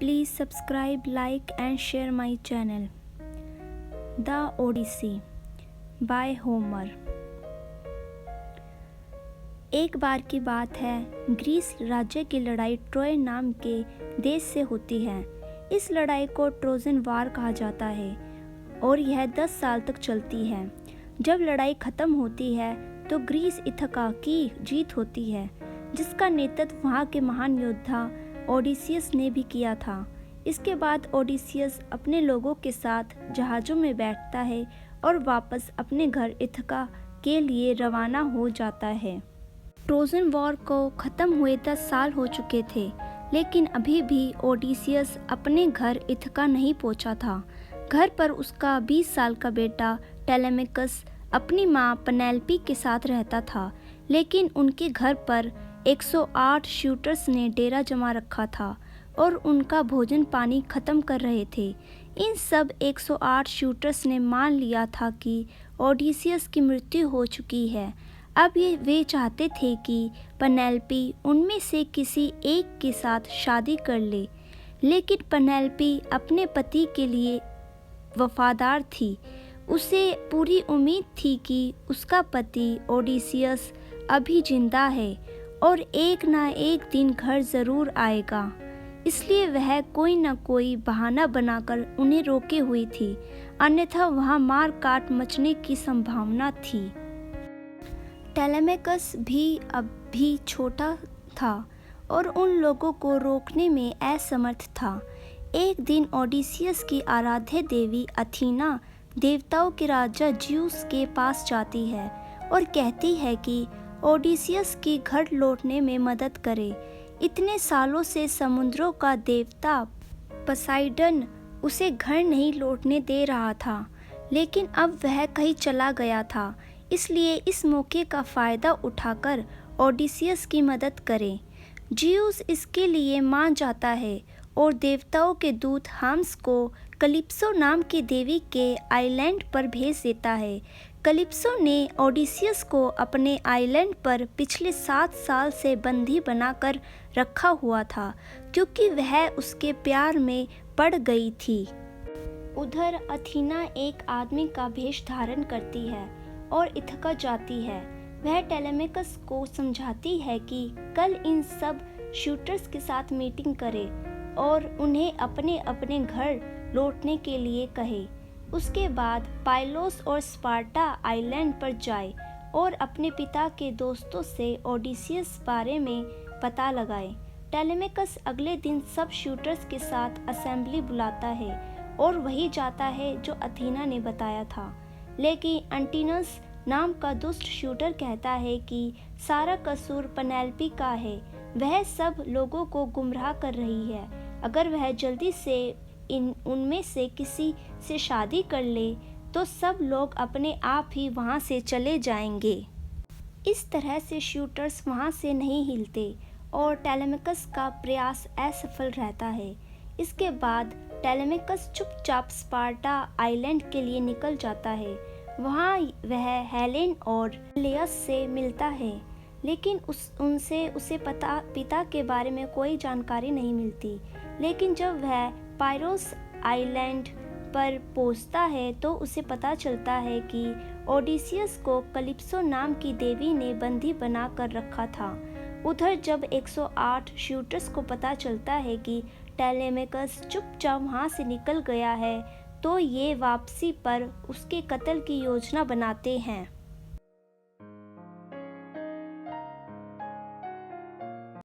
Please subscribe, like and share my channel. The Odyssey by Homer. एक बार की बात है, ग्रीस राज्य की लड़ाई ट्रोय नाम के देश से होती है। इस लड़ाई को ट्रोजन वार कहा जाता है और यह 10 साल तक चलती है। जब लड़ाई खत्म होती है तो ग्रीस इथका की जीत होती है, जिसका नेतृत्व वहाँ के महान योद्धा ओडिसियस ने भी किया था। इसके बाद ओडिसियस अपने लोगों के साथ जहाज़ों में बैठता है और वापस अपने घर इथका के लिए रवाना हो जाता है। ट्रोजन वॉर को ख़त्म हुए 10 साल हो चुके थे, लेकिन अभी भी ओडिसियस अपने घर इथका नहीं पहुंचा था। घर पर उसका 20 साल का बेटा टेलेमेकस अपनी माँ पेनेलोपी के साथ रहता था, लेकिन उनके घर पर 108 शूटर्स ने डेरा जमा रखा था और उनका भोजन पानी ख़त्म कर रहे थे। इन सब 108 शूटर्स ने मान लिया था कि ओडिसियस की मृत्यु हो चुकी है। अब वे चाहते थे कि पेनेलोपी उनमें से किसी एक के साथ शादी कर ले, लेकिन पेनेलोपी अपने पति के लिए वफादार थी। उसे पूरी उम्मीद थी कि उसका पति ओडिसियस अभी जिंदा है और एक ना एक दिन घर ज़रूर आएगा, इसलिए वह कोई न कोई बहाना बनाकर उन्हें रोके हुई थी, अन्यथा वहाँ मार काट मचने की संभावना थी। टेलेमेकस भी अब भी छोटा था और उन लोगों को रोकने में असमर्थ था। एक दिन ओडिसियस की आराध्य देवी अथीना देवताओं के राजा ज्यूस के पास जाती है और कहती है कि ओडिसियस की घर लौटने में मदद करे। इतने सालों से समुद्रों का देवता पोसाइडन उसे घर नहीं लौटने दे रहा था, लेकिन अब वह कहीं चला गया था, इसलिए इस मौके का फ़ायदा उठाकर ओडिसियस की मदद करे। ज्यूस इसके लिए मान जाता है और देवताओं के दूत हाम्स को कलिप्सो नाम की देवी के आइलैंड पर भेज देता है। कलिप्सो ने ओडिसियस को अपने आइलैंड पर पिछले 7 साल से बंदी बनाकर रखा हुआ था, क्योंकि वह उसके प्यार में पड़ गई थी। उधर अथीना एक आदमी का भेष धारण करती है और इथका जाती है। वह टेलेमेकस को समझाती है कि कल इन सब शूटर्स के साथ मीटिंग करे और उन्हें अपने अपने घर लौटने के लिए कहे। उसके बाद पाइलोस और स्पार्टा आइलैंड पर जाए और अपने पिता के दोस्तों से ओडिसियस बारे में पता लगाए। टेलेमेकस अगले दिन सब शूटर्स के साथ असेंबली बुलाता है और वही जाता है जो अथीना ने बताया था, लेकिन एंटिनस नाम का दुष्ट शूटर कहता है कि सारा कसूर पेनेलोपी का है। वह सब लोगों को गुमराह कर रही है। अगर वह जल्दी से उनमें से किसी से शादी कर ले तो सब लोग अपने आप ही वहाँ से चले जाएंगे। इस तरह से शूटर्स वहाँ से नहीं हिलते और टेलेमेकस का प्रयास असफल रहता है। इसके बाद टेलेमेकस चुपचाप स्पार्टा आइलैंड के लिए निकल जाता है। वहाँ वह हेलेन और लेयस से मिलता है, लेकिन उनसे उसे पिता के बारे में कोई जानकारी नहीं मिलती। लेकिन जब वह पाइरोस आइलैंड पर पहुंचता है तो उसे पता चलता है कि ओडिसियस को कलिप्सो नाम की देवी ने बंदी बना कर रखा था। उधर जब 108 शूटर्स को पता चलता है कि टेलेमेकस चुपचाप वहाँ से निकल गया है, तो ये वापसी पर उसके कत्ल की योजना बनाते हैं।